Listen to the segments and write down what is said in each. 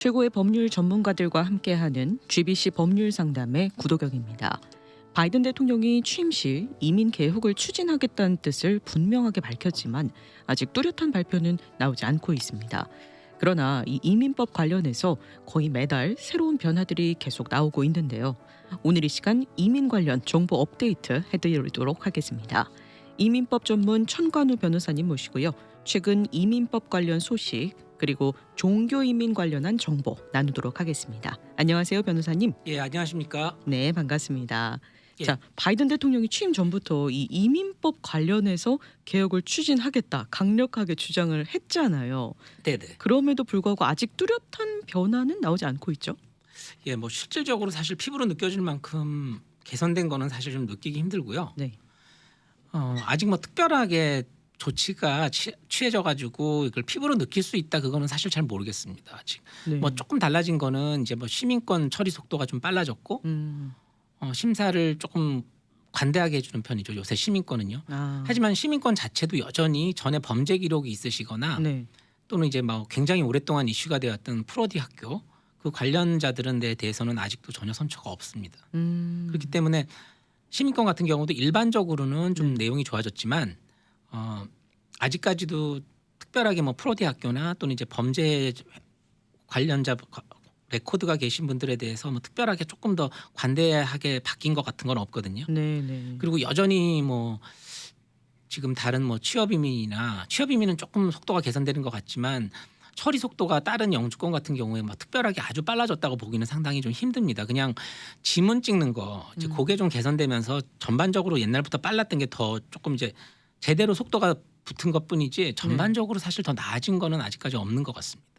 최고의 법률 전문가들과 함께하는 GBC 법률 상담의 구도경입니다. 바이든 대통령이 취임 시 이민 개혁을 추진하겠다는 뜻을 분명하게 밝혔지만 아직 뚜렷한 발표는 나오지 않고 있습니다. 그러나 이 이민법 관련해서 거의 매달 새로운 변화들이 계속 나오고 있는데요. 오늘 이 시간 이민 관련 정보 업데이트 해드리도록 하겠습니다. 이민법 전문 천관우 변호사님 모시고요. 최근 이민법 관련 소식 그리고 종교 이민 관련한 정보 나누도록 하겠습니다. 안녕하세요, 변호사님. 예, 안녕하십니까? 네, 반갑습니다. 예. 자, 바이든 대통령이 취임 전부터 이 이민법 관련해서 개혁을 추진하겠다 강력하게 주장을 했잖아요. 네네. 그럼에도 불구하고 아직 뚜렷한 변화는 나오지 않고 있죠. 예, 뭐 실질적으로 사실 피부로 느껴질 만큼 개선된 거는 사실 좀 느끼기 힘들고요. 네. 아직 뭐 특별하게 조치가 취해져 가지고 이걸 피부로 느낄 수 있다, 그거는 사실 잘 모르겠습니다. 아직 네. 뭐 조금 달라진 거는 이제 뭐 시민권 처리 속도가 좀 빨라졌고 심사를 조금 관대하게 해주는 편이죠, 요새 시민권은요. 하지만 시민권 자체도 여전히 전에 범죄 기록이 있으시거나 네. 또는 이제 뭐 굉장히 오랫동안 이슈가 되었던 프로디 학교 그 관련자들은 데 대해서는 아직도 전혀 선처가 없습니다. 그렇기 때문에 시민권 같은 경우도 일반적으로는 좀 내용이 좋아졌지만 아직까지도 특별하게 뭐 프로디 학교나 또는 이제 범죄 관련자 레코드가 계신 분들에 대해서 뭐 특별하게 조금 더 관대하게 바뀐 것 같은 건 없거든요. 네, 네. 그리고 여전히 뭐 지금 다른 뭐 취업이민은 조금 속도가 개선되는 것 같지만 처리 속도가 다른 영주권 같은 경우에 뭐 특별하게 아주 빨라졌다고 보기는 상당히 좀 힘듭니다. 그냥 지문 찍는 거 이제 그게 좀 개선되면서 전반적으로 옛날부터 빨랐던 게 더 조금 이제 제대로 속도가 붙은 것뿐이지 전반적으로 사실 더 나아진 거는 아직까지 없는 것 같습니다.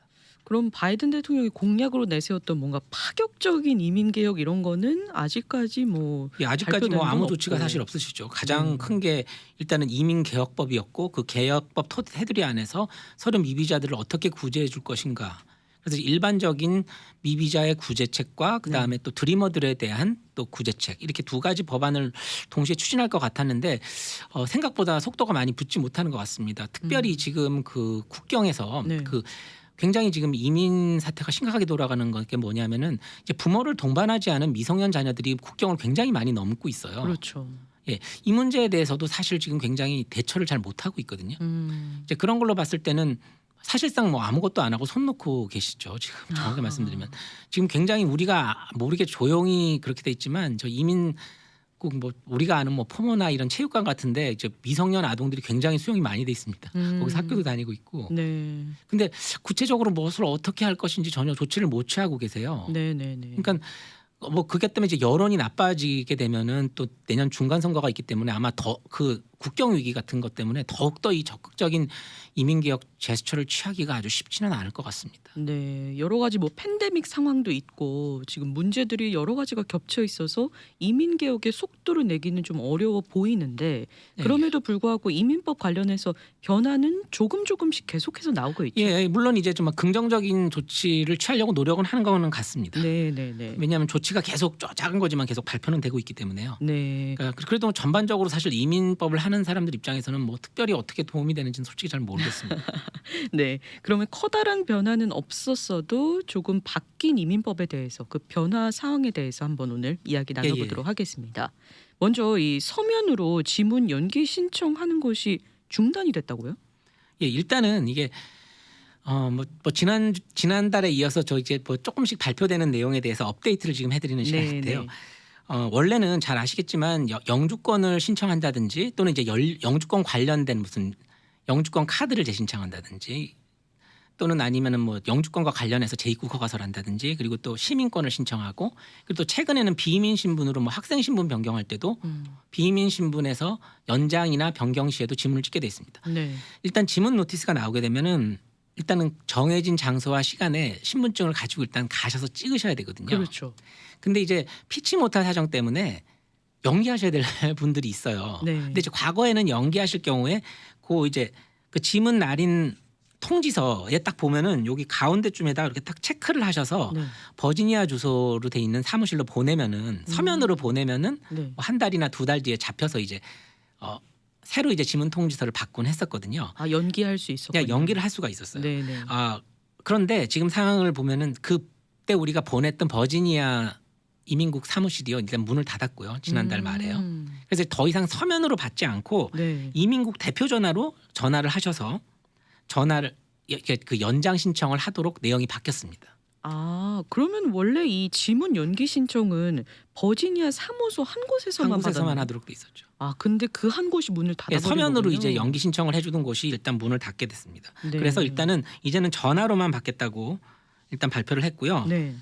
그럼 바이든 대통령이 공약으로 내세웠던 뭔가 파격적인 이민 개혁 이런 거는 아직까지 뭐 예, 아직까지 발표된 뭐 아무 건 조치가 없고. 사실 없으시죠. 가장 큰 게 일단은 이민 개혁법이었고 그 개혁법 테두리 안에서 서류 미비자들을 어떻게 구제해 줄 것인가. 그래서 일반적인 미비자의 구제책과 그다음에 또 드리머들에 대한 또 구제책, 이렇게 두 가지 법안을 동시에 추진할 것 같았는데 생각보다 속도가 많이 붙지 못하는 것 같습니다. 특별히 지금 그 국경에서 네. 그 굉장히 지금 이민 사태가 심각하게 돌아가는 게 뭐냐면은 이제 부모를 동반하지 않은 미성년 자녀들이 국경을 굉장히 많이 넘고 있어요. 그렇죠. 예, 이 문제에 대해서도 사실 지금 굉장히 대처를 잘 못하고 있거든요. 이제 그런 걸로 봤을 때는 사실상 뭐 아무것도 안 하고 손 놓고 계시죠. 지금 정확히 말씀드리면 지금 굉장히 우리가 모르게 조용히 그렇게 돼 있지만 저 이민 꼭 뭐 우리가 아는 뭐 포모나 이런 체육관 같은데 이제 미성년 아동들이 굉장히 수용이 많이 돼 있습니다. 거기서 학교도 다니고 있고. 네. 근데 구체적으로 무엇을 어떻게 할 것인지 전혀 조치를 못 취하고 계세요. 네, 네, 네. 그러니까 뭐 그게 때문에 이제 여론이 나빠지게 되면은 또 내년 중간 선거가 있기 때문에 아마 더 그 국경 위기 같은 것 때문에 더욱더 이 적극적인 이민 개혁 제스처를 취하기가 아주 쉽지는 않을 것 같습니다. 네, 여러 가지 뭐 팬데믹 상황도 있고 지금 문제들이 여러 가지가 겹쳐 있어서 이민 개혁의 속도를 내기는 좀 어려워 보이는데 그럼에도 불구하고 이민법 관련해서 변화는 조금씩 계속해서 나오고 있죠. 예, 물론 이제 좀 긍정적인 조치를 취하려고 노력은 하는 거는 같습니다. 네, 네, 네. 왜냐하면 조치가 계속 작은 거지만 계속 발표는 되고 있기 때문에요. 네. 그러니까 그래도 전반적으로 사실 이민법을 하는 사람들 입장에서는 뭐 특별히 어떻게 도움이 되는지는 솔직히 잘 모르겠습니다. 네. 그러면 커다란 변화는 없었어도 조금 바뀐 이민법에 대해서 그 변화 사항에 대해서 한번 오늘 이야기 나눠보도록 하겠습니다. 먼저 이 서면으로 지문 연기 신청하는 것이 중단이 됐다고요? 예, 일단은 이게 뭐 지난달에 이어서 저 이제 뭐 조금씩 발표되는 내용에 대해서 업데이트를 지금 해드리는 시간인데요. 네. 원래는 잘 아시겠지만 영주권을 신청한다든지 또는 이제 영주권 관련된 무슨 영주권 카드를 재신청한다든지 또는 아니면은 뭐 영주권과 관련해서 재입국 허가서를 한다든지 그리고 또 시민권을 신청하고 그리고 또 최근에는 비민 신분으로 뭐 학생 신분 변경할 때도 비민 신분에서 연장이나 변경 시에도 지문을 찍게 돼 있습니다. 네. 일단 지문 노티스가 나오게 되면은 일단은 정해진 장소와 시간에 신분증을 가지고 일단 가셔서 찍으셔야 되거든요. 그렇죠. 근데 이제 피치 못할 사정 때문에 연기하셔야 될 분들이 있어요. 네. 근데 이제 과거에는 연기하실 경우에 그 지문 날인 통지서에 딱 보면은 여기 가운데쯤에다 이렇게 딱 체크를 하셔서 네. 버지니아 주소로 돼 있는 사무실로 보내면은 서면으로 보내면은 네. 뭐 한 달이나 두 달 뒤에 잡혀서 이제 새로 이제 지문 통지서를 받곤 했었거든요. 아, 연기할 수 있었군요. 그냥 연기를 할 수가 있었어요. 네, 네. 그런데 지금 상황을 보면은 그때 우리가 보냈던 버지니아 이민국 사무실이요 일단 문을 닫았고요. 지난달 말에요. 그래서 더 이상 서면으로 받지 않고 네. 이민국 대표 전화로 전화를 하셔서 전화를 그 연장 신청을 하도록 내용이 바뀌었습니다. 아, 그러면 원래 이 지문 연기 신청은 버지니아 사무소 한 한 곳에서만 곳에서만 받았나요? 하도록 돼 있었죠. 아, 근데 그 한 곳이 문을 예, 닫아버린 서면으로 거군요. 이제 연기 신청을 해주던 곳이 일단 문을 닫게 됐습니다. 네. 그래서 일단은 이제는 전화로만 받겠다고 일단 발표를 했고요. 네.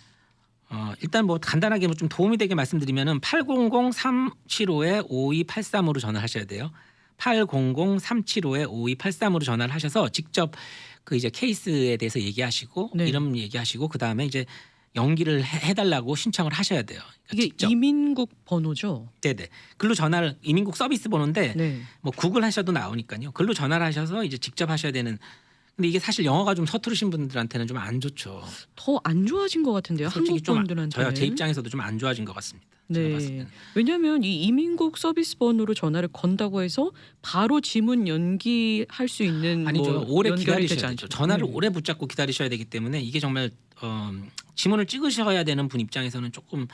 일단 뭐 간단하게 뭐 좀 도움이 되게 말씀드리면은 800-375-5283으로 전화하셔야 돼요. 800-375-5283으로 전화를 하셔서 직접 그 이제 케이스에 대해서 얘기하시고 네. 이름 얘기하시고 그 다음에 이제 연기를 해달라고 신청을 하셔야 돼요. 그러니까 이게 직접. 이민국 번호죠. 네네. 글로 전화를 이민국 서비스 번호인데 네. 뭐 구글 하셔도 나오니까요. 글로 전화를 하셔서 이제 직접 하셔야 되는. 근데 이게 사실 영어가 좀 서투르신 분들한테는 좀 안 좋죠. 더 안 좋아진 것 같은데요. 솔직히 한국 좀 분들한테는. 저요 제 입장에서도 좀 안 좋아진 것 같습니다. 제가 봤을 네. 때는. 왜냐하면 이 이민국 서비스 번호로 전화를 건다고 해서 바로 지문 연기할 수 있는 아니죠. 뭐 오래 연결이 되지 기다리셔야 되죠. 않죠. 전화를 네. 오래 붙잡고 기다리셔야 되기 때문에 이게 정말 지문을 찍으셔야 되는 분 입장에서는 조금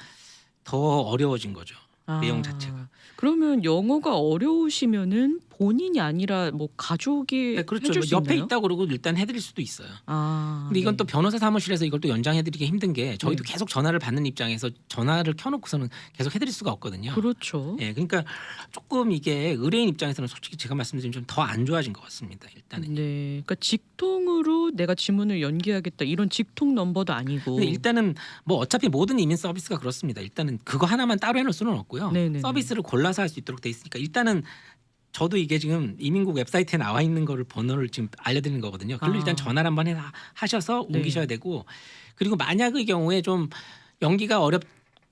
더 어려워진 거죠. 내용 자체가. 그러면 영어가 어려우시면은 본인이 아니라 뭐 가족이 네, 그렇죠. 해줄 뭐 수 옆에 있나요? 있다고 그러고 일단 해드릴 수도 있어요. 근데 이건 네. 또 변호사 사무실에서 이걸 또 연장해드리기 힘든 게 저희도 네. 계속 전화를 받는 입장에서 전화를 켜놓고서는 계속 해드릴 수가 없거든요. 그렇죠. 예, 그러니까 조금 이게 의뢰인 입장에서는 솔직히 제가 말씀드리면 좀 더 안 좋아진 것 같습니다. 일단은. 네, 그러니까 직통으로 내가 지문을 연기하겠다 이런 직통 넘버도 아니고. 근데 일단은 뭐 어차피 모든 이민 서비스가 그렇습니다. 일단은 그거 하나만 따로 해놓을 수는 없고요. 네네네. 서비스를 골라서 할 수 있도록 돼 있으니까 일단은 저도 이게 지금 이민국 웹사이트에 나와 있는 거를 번호를 지금 알려드리는 거거든요. 그걸로 일단 전화를 한번 하셔서 네. 옮기셔야 되고 그리고 만약의 경우에 좀 연기가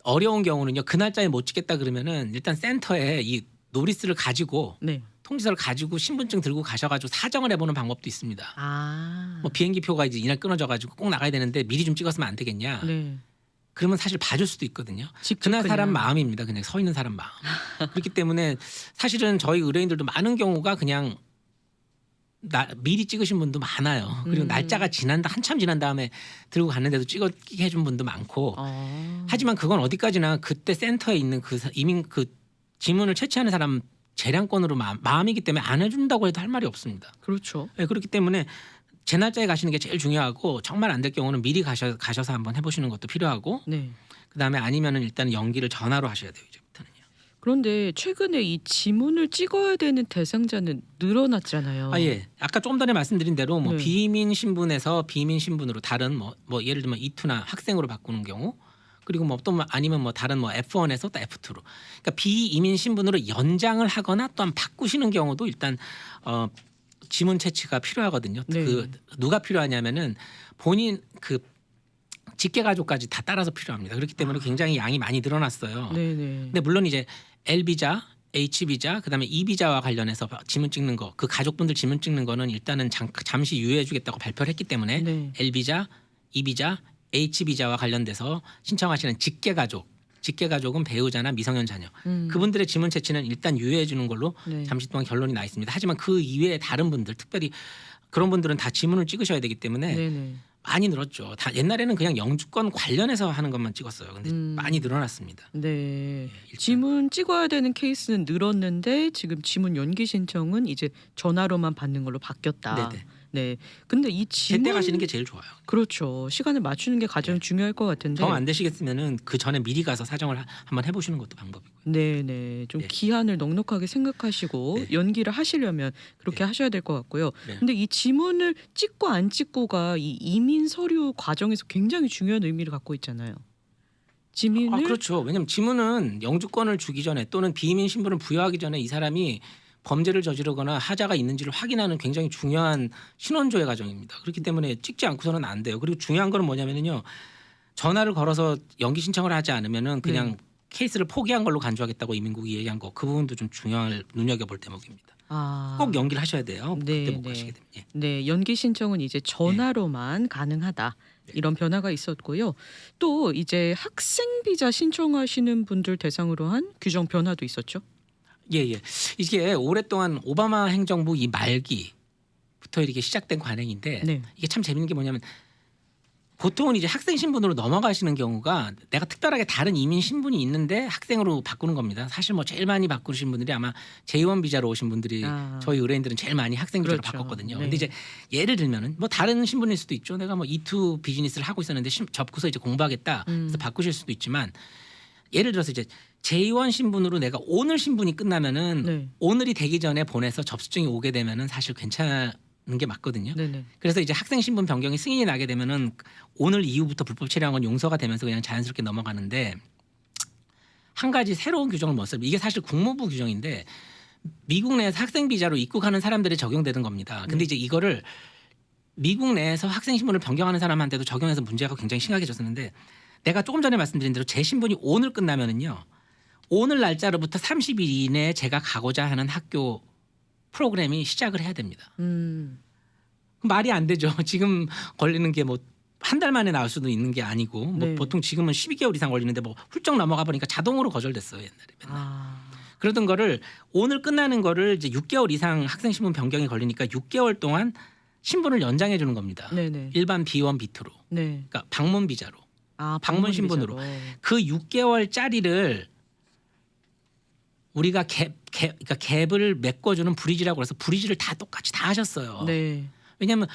어려운 경우는요. 그 날짜에 못 찍겠다 그러면은 일단 센터에 이 노리스를 가지고 네. 통지서를 가지고 신분증 들고 가셔가지고 사정을 해보는 방법도 있습니다. 뭐 비행기 표가 이제 이날 끊어져가지고 꼭 나가야 되는데 미리 좀 찍었으면 안 되겠냐? 네. 그러면 사실 봐줄 수도 있거든요. 직접 그날 사람 그냥. 마음입니다. 그냥 서 있는 사람 마음. 그렇기 때문에 사실은 저희 의뢰인들도 많은 경우가 그냥 미리 찍으신 분도 많아요. 그리고 날짜가 한참 지난 다음에 들고 갔는데도 찍게 해준 분도 많고. 하지만 그건 어디까지나 그때 센터에 있는 그 이민 그 지문을 채취하는 사람 재량권으로 마음이기 때문에 안 해준다고 해도 할 말이 없습니다. 그렇죠. 네, 그렇기 때문에 제 날짜에 가시는 게 제일 중요하고 정말 안 될 경우는 미리 가셔서 한번 해보시는 것도 필요하고 네. 그다음에 아니면은 일단 연기를 전화로 하셔야 돼요. 이제부터는요. 그런데 최근에 이 지문을 찍어야 되는 대상자는 늘어났잖아요. 예. 아까 조금 전에 말씀드린 대로 뭐 네. 비민 신분에서 비민 신분으로 다른 뭐 예를 들면 이투나 학생으로 바꾸는 경우 그리고 뭐 또 아니면 뭐 다른 뭐 F1에서 또 F2로 그러니까 비이민 신분으로 연장을 하거나 또한 바꾸시는 경우도 일단 지문 채취가 필요하거든요. 네. 그 누가 필요하냐면은 본인 그 직계 가족까지 다 따라서 필요합니다. 그렇기 때문에 굉장히 양이 많이 늘어났어요. 네네. 근데 물론 이제 L 비자, H 비자, 그다음에 E 비자와 관련해서 지문 찍는 거, 그 가족분들 지문 찍는 거는 일단은 잠시 유예해주겠다고 발표를 했기 때문에 네. L 비자, E 비자, H 비자와 관련돼서 신청하시는 직계 가족은 배우자나 미성년 자녀 그분들의 지문 채취는 일단 유예해 주는 걸로 네. 잠시 동안 결론이 나 있습니다. 하지만 그 이외에 다른 분들 특별히 그런 분들은 다 지문을 찍으셔야 되기 때문에 네네. 많이 늘었죠. 옛날에는 그냥 영주권 관련해서 하는 것만 찍었어요. 근데 음. 많이 늘어났습니다. 네. 일단. 지문 찍어야 되는 케이스는 늘었는데 지금 지문 연기 신청은 이제 전화로만 받는 걸로 바뀌었다. 네네. 네. 근데 이 제때 지문 가시는 게 제일 좋아요. 그렇죠. 시간을 맞추는 게 가장 중요할 것 같은데. 정 안 되시겠으면은 그 전에 미리 가서 사정을 한번 해보시는 것도 방법이고요. 네네. 좀 네. 기한을 넉넉하게 생각하시고 네. 연기를 하시려면 그렇게 네. 하셔야 될 것 같고요. 네. 근데 이 지문을 찍고 안 찍고가 이 이민 서류 과정에서 굉장히 중요한 의미를 갖고 있잖아요. 지문을 그렇죠. 왜냐하면 지문은 영주권을 주기 전에 또는 비이민 신분을 부여하기 전에 이 사람이 범죄를 저지르거나 하자가 있는지를 확인하는 굉장히 중요한 신원조회 과정입니다. 그렇기 때문에 찍지 않고서는 안 돼요. 그리고 중요한 거는 뭐냐면요. 전화를 걸어서 연기 신청을 하지 않으면은 그냥 케이스를 포기한 걸로 간주하겠다고 이민국이 얘기한 거 그 부분도 좀 중요할 눈여겨볼 대목입니다. 꼭 연기를 하셔야 돼요. 네, 그때 못 네. 가시게 되면. 예. 네, 연기 신청은 이제 전화로만 가능하다. 이런 변화가 있었고요. 또 이제 학생 비자 신청하시는 분들 대상으로 한 규정 변화도 있었죠. 예. 이게 오랫동안 오바마 행정부 이 말기부터 이렇게 시작된 관행인데 네. 이게 참 재밌는 게 뭐냐면 보통은 이제 학생 신분으로 넘어가시는 경우가 내가 특별하게 다른 이민 신분이 있는데 학생으로 바꾸는 겁니다. 사실 뭐 제일 많이 바꾸신 분들이 아마 J1 비자로 오신 분들이 저희 의뢰인들은 제일 많이 학생 비자로 그렇죠. 바꿨거든요. 네. 근데 이제 예를 들면은 뭐 다른 신분일 수도 있죠. 내가 뭐 E2 비즈니스를 하고 있었는데 접고서 이제 공부하겠다. 그래서 바꾸실 수도 있지만 예를 들어서 이제 J1 신분으로 내가 오늘 신분이 끝나면은 네. 오늘이 되기 전에 보내서 접수증이 오게 되면은 사실 괜찮은 게 맞거든요. 네네. 그래서 이제 학생 신분 변경이 승인이 나게 되면은 오늘 이후부터 불법 체류한 건 용서가 되면서 그냥 자연스럽게 넘어가는데 한 가지 새로운 규정을 못 써요. 이게 사실 국무부 규정인데 미국 내에서 학생 비자로 입국하는 사람들이 적용되는 겁니다. 근데 이제 이거를 미국 내에서 학생 신분을 변경하는 사람한테도 적용해서 문제가 굉장히 심각해졌었는데 내가 조금 전에 말씀드린 대로 제 신분이 오늘 끝나면은요. 오늘 날짜로부터 30일 이내에 제가 가고자 하는 학교 프로그램이 시작을 해야 됩니다. 말이 안 되죠. 지금 걸리는 게 뭐 한 달 만에 나올 수도 있는 게 아니고 뭐 네. 보통 지금은 12개월 이상 걸리는데 뭐 훌쩍 넘어가 보니까 자동으로 거절됐어요 옛날에 맨날. 그러던 거를 오늘 끝나는 거를 이제 6개월 이상 학생 신분 변경이 걸리니까 6개월 동안 신분을 연장해 주는 겁니다. 네네. 일반 B1, B2로. 네. 그러니까 방문 비자로. 아, 방문 신분으로. 그 6개월짜리를 우리가 그러니까 갭을 메꿔주는 브리지라고 해서 브리지를 다 똑같이 다 하셨어요. 네. 왜냐하면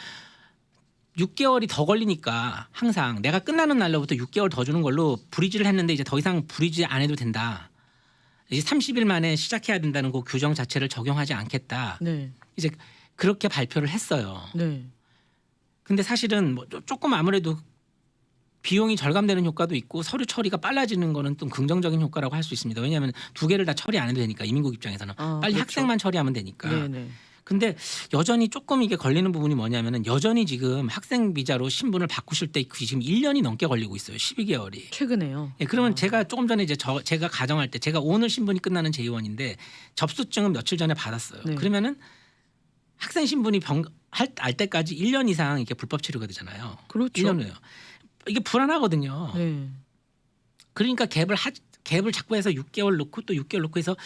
6개월이 더 걸리니까 항상 내가 끝나는 날로부터 6개월 더 주는 걸로 브리지를 했는데 이제 더 이상 브리지 안 해도 된다. 이제 30일 만에 시작해야 된다는 그 규정 자체를 적용하지 않겠다. 네. 이제 그렇게 발표를 했어요. 네. 근데 사실은 뭐 조금 아무래도 비용이 절감되는 효과도 있고 서류 처리가 빨라지는 거는 좀 긍정적인 효과라고 할 수 있습니다. 왜냐하면 두 개를 다 처리 안 해도 되니까 이민국 입장에서는 빨리 그렇죠. 학생만 처리하면 되니까. 네네. 근데 여전히 조금 이게 걸리는 부분이 뭐냐면은 여전히 지금 학생 비자로 신분을 바꾸실 때 지금 1년이 넘게 걸리고 있어요. 12개월이. 최근에요. 예, 그러면 제가 조금 전에 이제 제가 가정할 때 제가 오늘 신분이 끝나는 J1인데 접수증은 며칠 전에 받았어요. 네. 그러면은 학생 신분이 할 때까지 1년 이상 이게 불법 체류가 되잖아요. 그렇죠. 1년 후에요. 이게 불안하거든요. 네. 그러니까 갭을 자꾸 해서 6개월 넣고 또 6개월 넣고 해서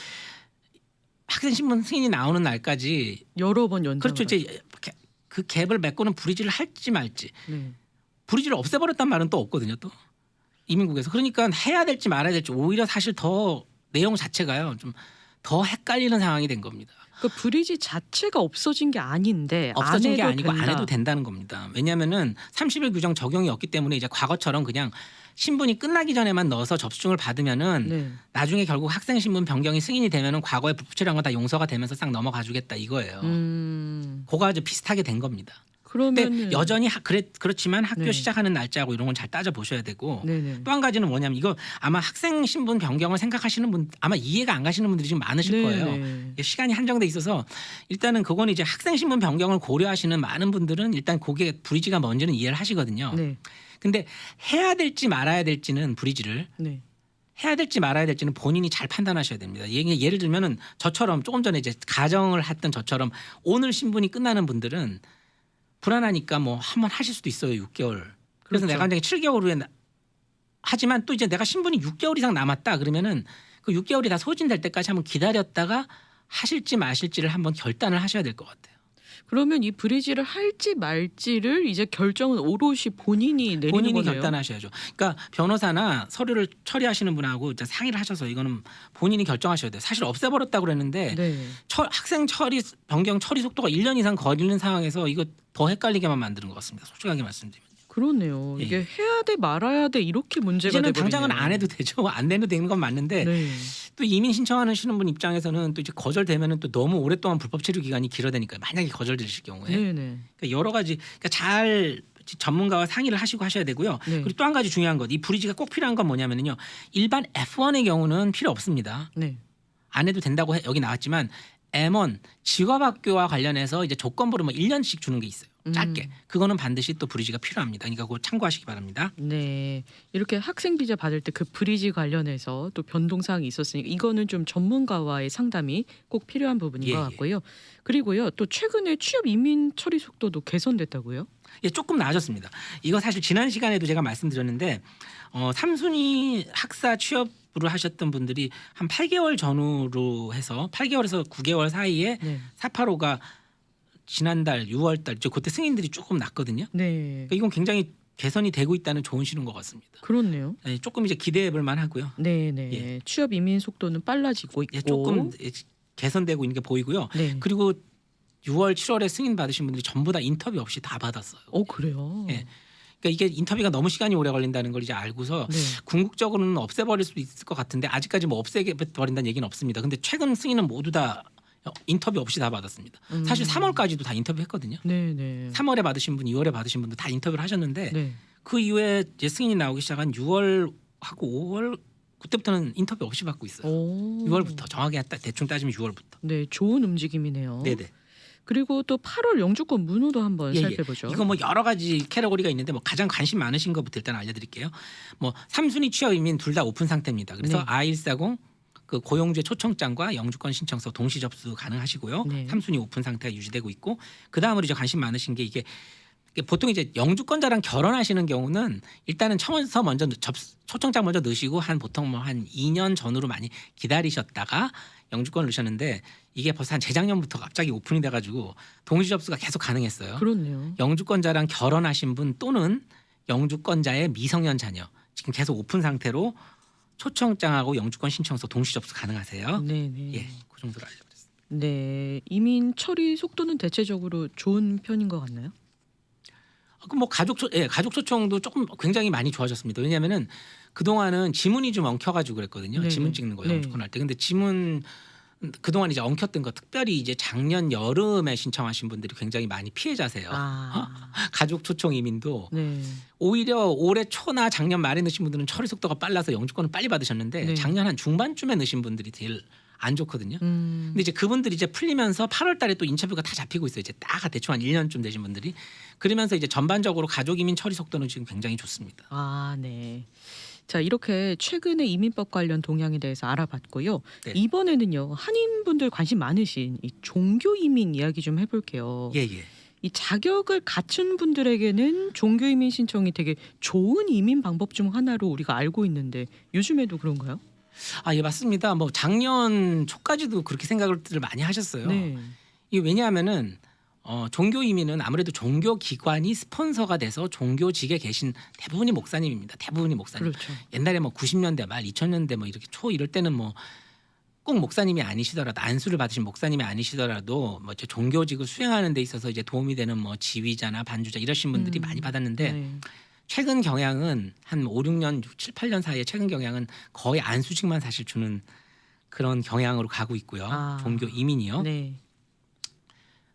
학생 신분 승인이 나오는 날까지 여러 번 연장. 그렇죠. 이제 그 갭을 메꾸는 브리지를 할지 말지. 네. 브리지를 없애버렸단 말은 또 없거든요. 또 이민국에서. 그러니까 해야 될지 말아야 될지 오히려 사실 더 내용 자체가요. 좀 더 헷갈리는 상황이 된 겁니다. 그 브리지 자체가 없어진 게 아닌데 없어진 안 게 해도 아니고 된다. 안 해도 된다는 겁니다. 왜냐하면은 30일 규정 적용이 없기 때문에 이제 과거처럼 그냥 신분이 끝나기 전에만 넣어서 접수증을 받으면은 네. 나중에 결국 학생 신분 변경이 승인이 되면은 과거에 불법 체류한 거 다 용서가 되면서 싹 넘어가 주겠다 이거예요. 그거가 이제 비슷하게 된 겁니다. 근데 그러면 여전히 그렇지만 학교 네. 시작하는 날짜하고 이런 건 잘 따져 보셔야 되고 네네. 또 한 가지는 뭐냐면 이거 아마 학생 신분 변경을 생각하시는 분 아마 이해가 안 가시는 분들이 좀 많으실 거예요. 네네. 시간이 한정돼 있어서 일단은 그건 이제 학생 신분 변경을 고려하시는 많은 분들은 일단 그게 브리지가 뭔지는 이해를 하시거든요. 네. 근데 해야 될지 말아야 될지는 브리지를 네. 해야 될지 말아야 될지는 본인이 잘 판단하셔야 됩니다. 예를 들면은 저처럼 조금 전에 이제 가정을 했던 저처럼 오늘 신분이 끝나는 분들은 불안하니까 뭐 한번 하실 수도 있어요. 6개월. 그래서 그렇죠. 내가 만약에 7개월 후에 하지만 또 이제 내가 신분이 6개월 이상 남았다 그러면은 그 6개월이 다 소진될 때까지 한번 기다렸다가 하실지 마실지를 한번 결단을 하셔야 될 것 같아요. 그러면 이 브리지를 할지 말지를 이제 결정은 오롯이 본인이 내리는 본인이 거네요. 결단하셔야죠. 그러니까 변호사나 서류를 처리하시는 분하고 이제 상의를 하셔서 이거는 본인이 결정하셔야 돼요. 사실 없애버렸다고 그랬는데 네. 학생 변경 처리 속도가 1년 이상 걸리는 상황에서 이거 더 헷갈리게만 만드는 것 같습니다. 솔직하게 말씀드리면. 그러네요. 예. 이게 해야 돼 말아야 돼 이렇게 문제가 이제는 돼버리네요. 당장은 안 해도 되죠. 안 내도 되는 건 맞는데 네. 또 이민 신청하시는 분 입장에서는 또 이제 거절되면은 또 너무 오랫동안 불법 체류 기간이 길어지니까 만약에 거절되실 경우에 네네. 그러니까 여러 가지 그러니까 잘 전문가와 상의를 하시고 하셔야 되고요. 네. 그리고 또 한 가지 중요한 것, 이 브리지가 꼭 필요한 건 뭐냐면요. 일반 F1의 경우는 필요 없습니다. 네. 안 해도 된다고 여기 나왔지만 M1 직업학교와 관련해서 이제 조건부로 뭐 1년씩 주는 게 있어요. 짧게. 그거는 반드시 또 브리지가 필요합니다. 그러니까 그거 참고하시기 바랍니다. 네. 이렇게 학생 비자 받을 때 그 브리지 관련해서 또 변동 사항이 있었으니까 이거는 좀 전문가와의 상담이 꼭 필요한 부분인 예, 것 예. 같고요. 그리고요. 또 최근에 취업 이민 처리 속도도 개선됐다고요? 예, 조금 나아졌습니다. 이거 사실 지난 시간에도 제가 말씀드렸는데 3순위 학사 취업으로 하셨던 분들이 한 8개월 전후로 해서 8개월에서 9개월 사이에 네. 485가 지난달 6월달 그때 승인들이 조금 났거든요. 네. 그러니까 이건 굉장히 개선이 되고 있다는 좋은 신호인 것 같습니다. 그렇네요. 네, 조금 이제 기대해볼 만하고요. 네네. 예. 취업 이민 속도는 빨라지고 있고. 예, 조금 개선되고 있는 게 보이고요. 네. 그리고 6월, 7월에 승인 받으신 분들이 전부 다 인터뷰 없이 다 받았어요. 그래요. 예. 그러니까 이게 인터뷰가 너무 시간이 오래 걸린다는 걸 이제 알고서 네. 궁극적으로는 없애버릴 수도 있을 것 같은데 아직까지 뭐 없애버린다는 얘기는 없습니다. 근데 최근 승인은 모두 다 인터뷰 없이 다 받았습니다. 사실 3월까지도 다 인터뷰했거든요. 네네. 3월에 받으신 분, 2월에 받으신 분도 다 인터뷰를 하셨는데 네. 그 이후에 이제 승인이 나오기 시작한 6월하고 5월 그때부터는 인터뷰 없이 받고 있어요. 6월부터 정확히 대충 따지면 6월부터. 네, 좋은 움직임이네요. 네네. 그리고 또 8월 영주권 문호도 한번 예, 살펴보죠. 이거 뭐 여러 가지 캐러고리가 있는데 뭐 가장 관심 많으신 것부터 일단 알려드릴게요. 뭐 3순위 취업 이민 둘 다 오픈 상태입니다. 그래서 네. I140 그 고용주의 초청장과 영주권 신청서 동시 접수 가능하시고요. 네. 3순위 오픈 상태가 유지되고 있고 그 다음으로 이제 관심 많으신 게 이게 보통 이제 영주권자랑 결혼하시는 경우는 일단은 청원서 먼저 초청장 먼저 넣으시고 한 보통 뭐 한 2년 전으로 많이 기다리셨다가 영주권을 넣으셨는데 이게 벌써 한 재작년부터 갑자기 오픈이 돼가지고 동시 접수가 계속 가능했어요. 그렇네요. 영주권자랑 결혼하신 분 또는 영주권자의 미성년 자녀 지금 계속 오픈 상태로 초청장하고 영주권 신청서 동시 접수 가능하세요. 네네. 예, 그 정도로 알려드렸습니다. 네, 이민 처리 속도는 대체적으로 좋은 편인 것 같나요? 그럼 뭐 가족 초청도 조금 굉장히 많이 좋아졌습니다. 왜냐하면은 그 동안은 지문이 좀 엉켜가지고 그랬거든요. 네네. 지문 찍는 거 네. 영주권 할 때. 근데 지문 그 동안 이제 엉켰던 거 특별히 이제 작년 여름에 신청하신 분들이 굉장히 많이 피해자세요. 가족 초청 이민도 네. 오히려 올해 초나 작년 말에 넣으신 분들은 처리 속도가 빨라서 영주권을 빨리 받으셨는데 네. 작년 한 중반쯤에 넣으신 분들이 제일 안 좋거든요. 근데 이제 그분들이 이제 풀리면서 8월 달에 또 인터뷰가 다 잡히고 있어요. 이제 딱 대충 한 1년쯤 되신 분들이. 그러면서 이제 전반적으로 가족 이민 처리 속도는 지금 굉장히 좋습니다. 네. 자, 이렇게 최근에 이민법 관련 동향에 대해서 알아봤고요. 네. 이번에는요, 한인분들 관심 많으신 이 종교 이민 이야기 좀 해볼게요. 예. 이 자격을 갖춘 분들에게는 종교 이민 신청이 되게 좋은 이민 방법 중 하나로 우리가 알고 있는데 요즘에도 그런가요? 예, 맞습니다. 뭐 작년 초까지도 그렇게 생각을 많이 하셨어요. 네. 이게 왜냐하면은 종교 이민은 아무래도 종교 기관이 스폰서가 돼서 종교직에 계신 대부분이 목사님입니다. 대부분이 목사님. 그렇죠. 옛날에 뭐 90년대 말 2000년대 뭐 이렇게 초 이럴 때는 뭐 꼭 목사님이 아니시더라도 안수를 받으신 목사님이 아니시더라도 뭐 종교직을 수행하는 데 있어서 이제 도움이 되는 뭐 지휘자나 반주자 이러신 분들이 많이 받았는데 네. 최근 경향은 한 5, 6년, 7, 8년 사이에 최근 경향은 거의 안수직만 사실 주는 그런 경향으로 가고 있고요. 종교 이민이요. 네.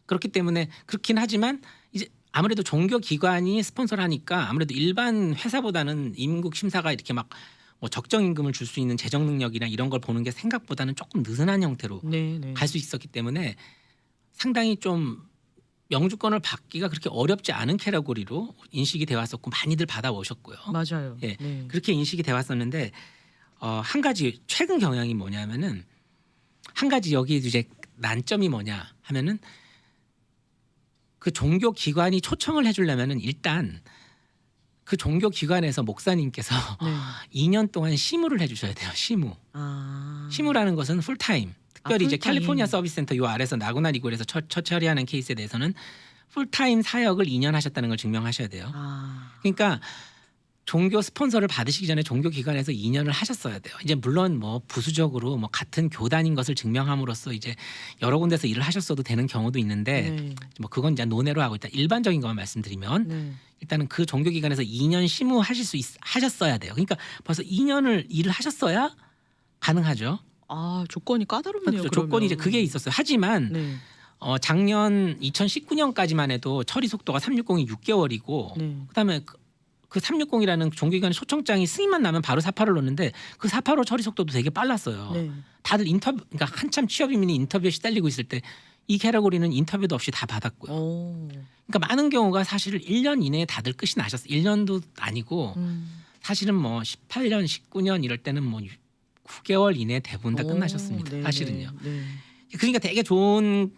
그렇기 때문에 그렇긴 하지만 이제 아무래도 종교 기관이 스폰서를 하니까 아무래도 일반 회사보다는 임국 심사가 이렇게 막 뭐 적정 임금을 줄 수 있는 재정 능력이나 이런 걸 보는 게 생각보다는 조금 느슨한 형태로 네. 갈 수 있었기 때문에 상당히 좀 영주권을 받기가 그렇게 어렵지 않은 캐러고리로 인식이 되어 왔었고 많이들 받아오셨고요. 맞아요. 예, 네. 그렇게 인식이 되어 왔었는데 한 가지 최근 경향이 뭐냐면은 한 가지 여기 이제 난점이 뭐냐 하면은 그 종교 기관이 초청을 해주려면은 일단 그 종교 기관에서 목사님께서 네. 2년 동안 시무를 해주셔야 돼요. 시무. 시무라는 것은 풀타임. 특별히 이제 풀타임. 캘리포니아 서비스 센터 요 아래서 나고나 리굴에서 처리하는 케이스에 대해서는 풀타임 사역을 2년 하셨다는 걸 증명하셔야 돼요. 그러니까 종교 스폰서를 받으시기 전에 종교 기관에서 2년을 하셨어야 돼요. 이제 물론 뭐 부수적으로 뭐 같은 교단인 것을 증명함으로써 이제 여러 군데서 일을 하셨어도 되는 경우도 있는데 네. 뭐 그건 이제 논외로 하고 일단 일반적인 것만 말씀드리면 네. 일단은 그 종교 기관에서 2년 심우하실 하셨어야 돼요. 그러니까 벌써 2년을 일을 하셨어야 가능하죠. 조건이 까다롭네요. 그렇죠. 조건이 이제 그게 있었어요. 하지만 네. 작년 2019년까지만 해도 처리 속도가 360이 6개월이고 네. 그다음에 그 360이라는 종교기관의 초청장이 승인만 나면 바로 485를 넣는데 그 485 처리 속도도 되게 빨랐어요. 네. 다들 그러니까 한참 취업 이민이 인터뷰에 시달리고 있을 때 이 캐러고리는 인터뷰도 없이 다 받았고요. 그러니까 많은 경우가 사실 1년 이내에 다들 끝이 나셨어요. 1년도 아니고 사실은 뭐 18년, 19년 이럴 때는 뭐 9개월 이내에 대부분 다 끝나셨습니다. 네. 사실은요. 네. 그러니까 되게 좋은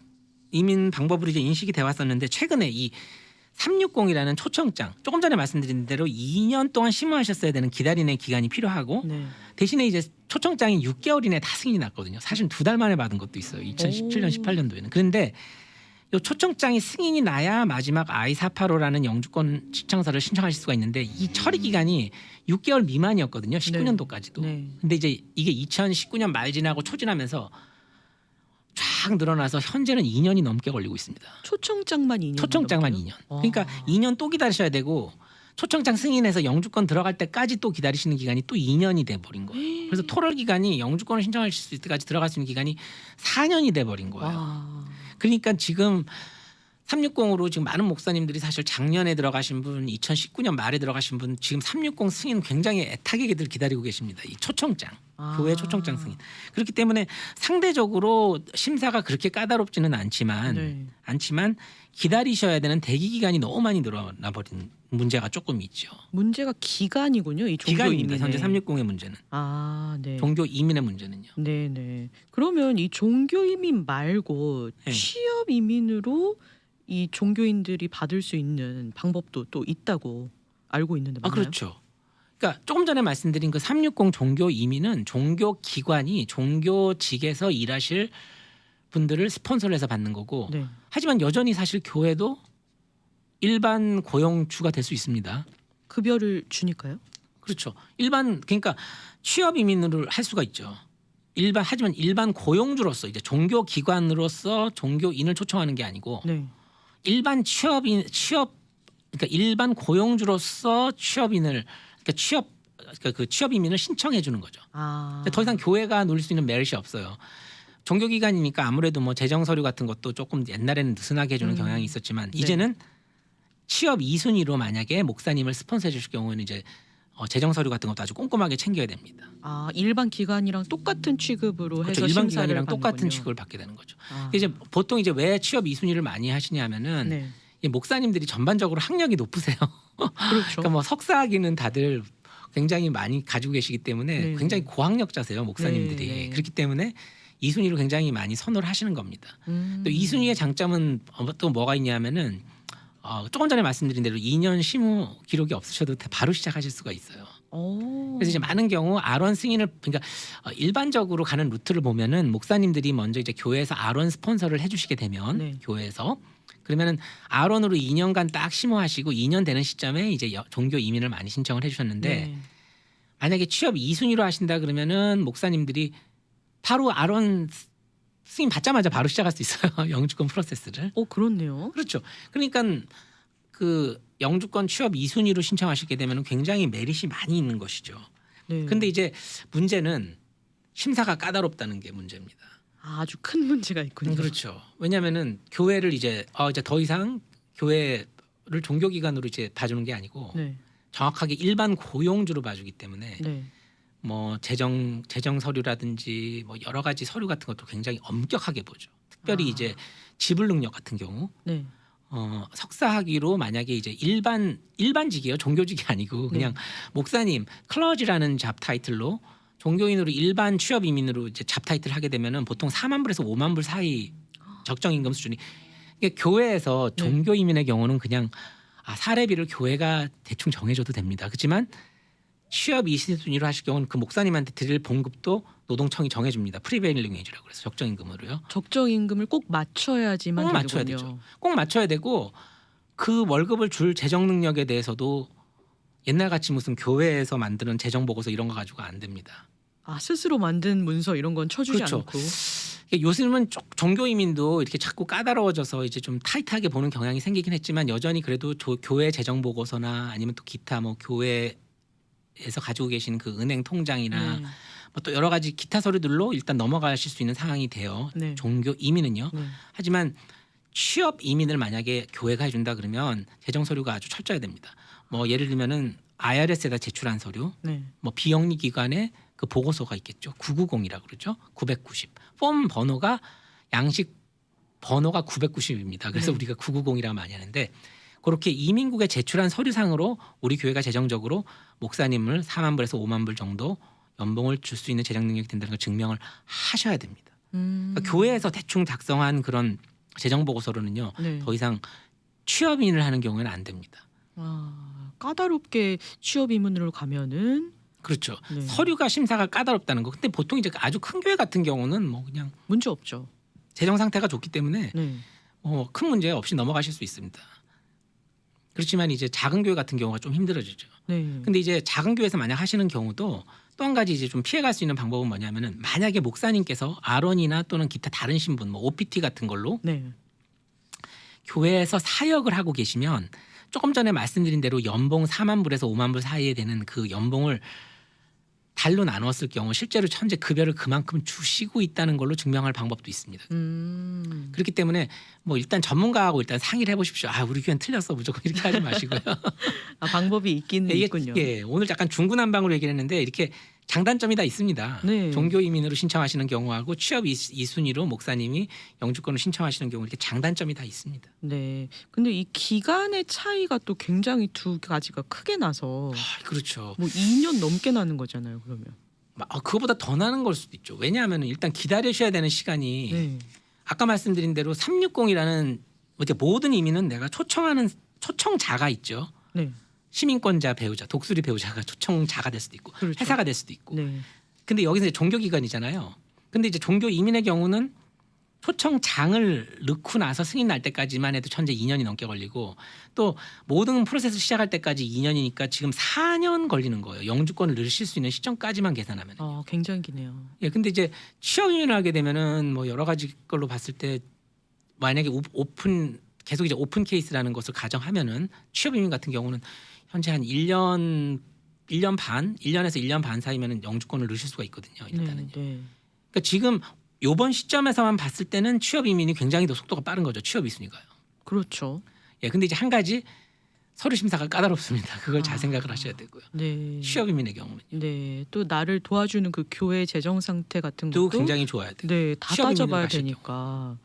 이민 방법으로 이제 인식이 돼 왔었는데 최근에 이 360이라는 초청장 조금 전에 말씀드린 대로 2년 동안 심우하셨어야 되는 기다리는 기간이 필요하고 네. 대신에 이제 초청장이 6개월 이내에 다 승인이 났거든요. 사실 2달 만에 받은 것도 있어요. 2017년, 18년도에는. 그런데 요 초청장이 승인이 나야 마지막 I-485라는 영주권 신청서를 신청하실 수가 있는데 이 처리 기간이 6개월 미만이었거든요. 19년도까지도. 네. 근데 이제 이게 2019년 말 지나고 초 지나면서 쫙 늘어나서 현재는 2년이 넘게 걸리고 있습니다. 초청장만 2년. 초청장만 2년. 그러니까 2년 또 기다리셔야 되고 초청장 승인해서 영주권 들어갈 때까지 또 기다리시는 기간이 또 2년이 돼 버린 거예요. 그래서 토럴 기간이 영주권을 신청하실 수 있을 때까지 들어갈 수 있는 기간이 4년이 돼 버린 거예요. 와. 그러니까 지금 360으로 지금 많은 목사님들이 사실 작년에 들어가신 분, 2019년 말에 들어가신 분 지금 360 승인 굉장히 애타게들 기다리고 계십니다. 이 초청장, 교회 초청장 승인. 그렇기 때문에 상대적으로 심사가 그렇게 까다롭지는 않지만 네. 기다리셔야 되는 대기 기간이 너무 많이 늘어나 버린 문제가 조금 있죠. 문제가 기간이군요. 이 종교 기간입니다. 이민의. 현재 360의 문제는. 네. 종교 이민의 문제는요. 네네. 그러면 이 종교 이민 말고 네. 취업 이민으로 이 종교인들이 받을 수 있는 방법도 또 있다고 알고 있는데 맞나요? 그렇죠. 그러니까 조금 전에 말씀드린 그 360 종교 이민은 종교 기관이 종교직에서 일하실 분들을 스폰서를 해서 받는 거고 네. 하지만 여전히 사실 교회도 일반 고용주가 될 수 있습니다. 급여를 주니까요? 그렇죠. 그러니까 취업 이민을 할 수가 있죠. 하지만 일반 고용주로서 이제 종교 기관으로서 종교인을 초청하는 게 아니고 네. 일반 그러니까 일반 고용주로서 그 취업 이민을 신청해 주는 거죠. 더 이상 교회가 누릴 수 있는 메릿이 없어요. 종교기관이니까 아무래도 뭐 재정 서류 같은 것도 조금 옛날에는 느슨하게 해주는 경향이 있었지만 네. 이제는 취업 2순위로 만약에 목사님을 스폰서해 주실 경우에는 이제 재정 서류 같은 것도 아주 꼼꼼하게 챙겨야 됩니다. 일반 기관이랑 똑같은 취급으로 그렇죠. 해서 일반 심사를 기관이랑 똑같은 받는군요. 취급을 받게 되는 거죠. 이제 보통 이제 왜 취업 2순위를 많이 하시냐면은 네. 이 목사님들이 전반적으로 학력이 높으세요. 그렇죠. 그러니까 뭐 석사학위는 다들 굉장히 많이 가지고 계시기 때문에 네. 굉장히 고학력자세요 목사님들이. 네, 네. 그렇기 때문에 2순위로 굉장히 많이 선호를 하시는 겁니다. 또 2순위의 장점은 또 뭐가 있냐면은 조금 전에 말씀드린 대로 2년 심우 기록이 없으셔도 바로 시작하실 수가 있어요. 그래서 이제 많은 경우 R1 승인을 그러니까 일반적으로 가는 루트를 보면은 목사님들이 먼저 이제 교회에서 R1 스폰서를 해주시게 되면 네. 교회에서 그러면은 R1으로 2년간 딱 심호하시고 2년 되는 시점에 이제 종교 이민을 많이 신청을 해주셨는데 네. 만약에 취업 2순위로 하신다 그러면은 목사님들이 바로 R1 승인 받자마자 바로 시작할 수 있어요. 영주권 프로세스를. 그렇네요. 그렇죠. 그러니까 그 영주권 취업 2순위로 신청하시게 되면 굉장히 메릿이 많이 있는 것이죠. 네. 근데 이제 문제는 심사가 까다롭다는 게 문제입니다. 아주 큰 문제가 있군요. 그렇죠. 왜냐하면은 교회를 이제 더 이상 교회를 종교기관으로 이제 봐주는 게 아니고 네. 정확하게 일반 고용주로 봐주기 때문에 네. 뭐 재정 서류라든지 뭐 여러 가지 서류 같은 것도 굉장히 엄격하게 보죠. 특별히 이제 지불 능력 같은 경우 네. 석사학위로 만약에 이제 일반직이에요. 종교직이 아니고 그냥 목사님 클러지라는 잡 타이틀로 종교인으로 일반 취업 이민으로 이제 잡 타이틀 하게 되면은 보통 4만 불에서 5만 불 사이 적정 임금 수준이 이게 교회에서 종교 이민의 경우는 그냥 사례비를 교회가 대충 정해줘도 됩니다. 그렇지만 취업 2순위로 하실 경우는 그 목사님한테 드릴 봉급도 노동청이 정해줍니다. 프리베일링 웨이지라고 그래서 적정 임금으로요. 적정 임금을 꼭 맞춰야지만 꼭 맞춰야 되는군요. 되죠. 꼭 맞춰야 되고 그 월급을 줄 재정 능력에 대해서도 옛날같이 무슨 교회에서 만드는 재정 보고서 이런 거 가지고 안 됩니다. 스스로 만든 문서 이런 건 쳐주지 그렇죠. 않고. 요즘은 종교 이민도 이렇게 자꾸 까다로워져서 이제 좀 타이트하게 보는 경향이 생기긴 했지만 여전히 그래도 교회 재정 보고서나 아니면 또 기타 뭐 교회에서 가지고 계신 그 은행 통장이나 뭐 또 여러 가지 기타 서류들로 일단 넘어가실 수 있는 상황이 돼요. 네. 종교 이민은요. 네. 하지만 취업 이민을 만약에 교회가 해준다 그러면 재정 서류가 아주 철저해야 됩니다. 뭐 예를 들면은 IRS에다 제출한 서류, 네. 뭐 비영리 기관의 그 보고서가 있겠죠. 990이라고 그러죠. 990. 폼 번호가 양식 번호가 990입니다. 그래서 네. 우리가 990이라고 많이 하는데 그렇게 이민국에 제출한 서류상으로 우리 교회가 재정적으로 목사님을 4만 불에서 5만 불 정도 연봉을 줄 수 있는 재정 능력이 된다는 걸 증명을 하셔야 됩니다. 그러니까 교회에서 대충 작성한 그런 재정 보고서로는요. 네. 더 이상 취업인을 하는 경우에는 안 됩니다. 까다롭게 취업 이민으로 가면은 그렇죠. 네. 서류가 심사가 까다롭다는 거. 근데 보통 이제 아주 큰 교회 같은 경우는 뭐 그냥 문제 없죠. 재정 상태가 좋기 때문에 네. 큰 문제 없이 넘어가실 수 있습니다. 그렇지만 이제 작은 교회 같은 경우가 좀 힘들어지죠. 네. 근데 이제 작은 교회에서 만약 하시는 경우도 또 한 가지 이제 좀 피해갈 수 있는 방법은 뭐냐면은 만약에 목사님께서 아론이나 또는 기타 다른 신분 뭐 OPT 같은 걸로 네. 교회에서 사역을 하고 계시면 조금 전에 말씀드린 대로 연봉 4만 불에서 5만 불 사이에 되는 그 연봉을 달로 나눴을 경우 실제로 현재 급여를 그만큼 주시고 있다는 걸로 증명할 방법도 있습니다. 그렇기 때문에 뭐 일단 전문가하고 일단 상의를 해보십시오. 우리 교회는 틀렸어 무조건 이렇게 하지 마시고요. 방법이 있기는 있군요. 오늘 약간 중구난방으로 얘기를 했는데 이렇게 장단점이 다 있습니다. 네. 종교 이민으로 신청하시는 경우하고 취업 2순위로 목사님이 영주권을 신청하시는 경우 이렇게 장단점이 다 있습니다. 네. 근데 이 기간의 차이가 또 굉장히 두 가지가 크게 나서 그렇죠. 뭐 2년 넘게 나는 거잖아요. 그러면. 그거보다 더 나는 걸 수도 있죠. 왜냐하면 일단 기다리셔야 되는 시간이 네. 아까 말씀드린 대로 360이라는 모든 이민은 내가 초청하는 초청자가 있죠. 네. 시민권자 배우자, 독수리 배우자가 초청자가 될 수도 있고 그렇죠. 회사가 될 수도 있고. 네. 근데 여기서 이제 종교기관이잖아요. 근데 이제 종교 이민의 경우는 초청장을 넣고 나서 승인 날 때까지만 해도 현재 2년이 넘게 걸리고 또 모든 프로세스 시작할 때까지 2년이니까 지금 4년 걸리는 거예요. 영주권을 넣으실 수 있는 시점까지만 계산하면. 굉장히 기네요. 근데 이제 취업 이민을 하게 되면은 뭐 여러 가지 걸로 봤을 때 만약에 계속 이제 오픈 케이스라는 것을 가정하면은 취업 이민 같은 경우는 현재 한 1년에서 1년 반 사이면은 영주권을 넣으실 수가 있거든요. 일단은. 네. 그러니까 지금 요번 시점에서만 봤을 때는 취업 이민이 굉장히 더 속도가 빠른 거죠. 취업 이순위가요. 그렇죠. 근데 이제 한 가지 서류 심사가 까다롭습니다. 그걸 잘 생각을 하셔야 되고요. 네. 취업 이민의 경우는 네. 또 나를 도와주는 그 교회 재정 상태 같은 또 것도 굉장히 좋아야 돼요. 네, 다 취업 이민을 따져봐야 하실 되니까.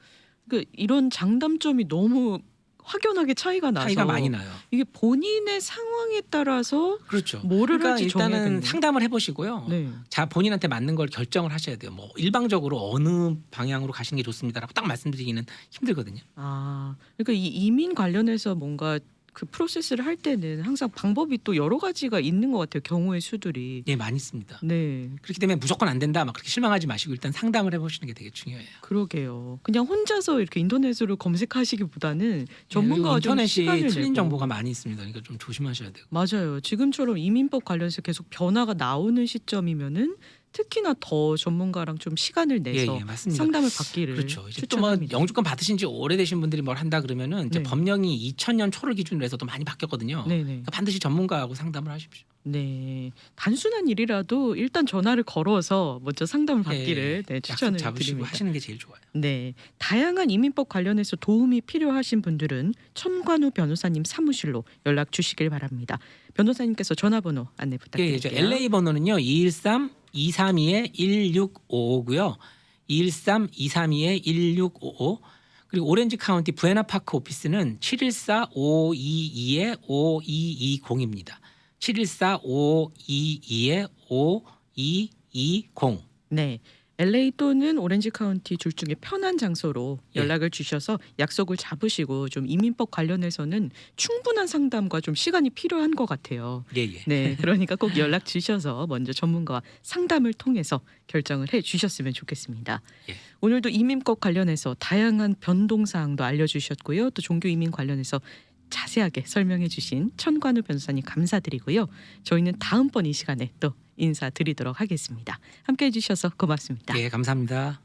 그러니까 이런 장단점이 너무 확연하게 차이가 나서 차이가 많이 나요. 이게 본인의 상황에 따라서 그렇죠. 뭐를 그러니까 할지 일단은 정해야겠네요. 상담을 해보시고요. 네. 본인한테 맞는 걸 결정을 하셔야 돼요. 뭐 일방적으로 어느 방향으로 가시는 게 좋습니다라고 딱 말씀드리기는 힘들거든요. 그러니까 이 이민 관련해서 뭔가 그 프로세스를 할 때는 항상 방법이 또 여러 가지가 있는 것 같아요. 경우의 수들이. 많이 있습니다. 네. 그렇기 때문에 무조건 안 된다 막 그렇게 실망하지 마시고 일단 상담을 해보시는 게 되게 중요해요. 그러게요. 그냥 혼자서 이렇게 인터넷으로 검색하시기보다는 전문가와 좀 인터넷이 시간을 틀린 내고. 정보가 많이 있습니다. 그러니까 좀 조심하셔야 되고. 맞아요. 지금처럼 이민법 관련해서 계속 변화가 나오는 시점이면은 특히나 더 전문가랑 좀 시간을 내서 맞습니다. 상담을 받기를 그렇죠. 이제 또 뭐 추천합니다. 영주권 받으신 지 오래되신 분들이 뭘 한다 그러면은 이제 네. 법령이 2000년 초를 기준으로 해서도 많이 바뀌었거든요. 네네. 그러니까 반드시 전문가하고 상담을 하십시오. 네. 단순한 일이라도 일단 전화를 걸어서 먼저 상담을 받기를 약속 추천을 잡으시고 드립니다. 하시는 게 제일 좋아요. 네. 다양한 이민법 관련해서 도움이 필요하신 분들은 천관우 변호사님 사무실로 연락 주시길 바랍니다. 변호사님께서 전화번호 안내 부탁드릴게요. LA 번호는요. 213-232-1655고요. 213-232-1655 그리고 오렌지 카운티 부에나파크 오피스는 714-522-5220입니다. 714-522-5220. 네. LA 또는 오렌지 카운티 둘 중에 편한 장소로 연락을 주셔서 약속을 잡으시고 좀 이민법 관련해서는 충분한 상담과 좀 시간이 필요한 것 같아요. 네, 그러니까 꼭 연락 주셔서 먼저 전문가와 상담을 통해서 결정을 해 주셨으면 좋겠습니다. 오늘도 이민법 관련해서 다양한 변동 사항도 알려주셨고요. 또 종교 이민 관련해서 자세하게 설명해 주신 천관우 변호사님 감사드리고요. 저희는 다음번 이 시간에 또 인사드리도록 하겠습니다. 함께해 주셔서 고맙습니다. 감사합니다.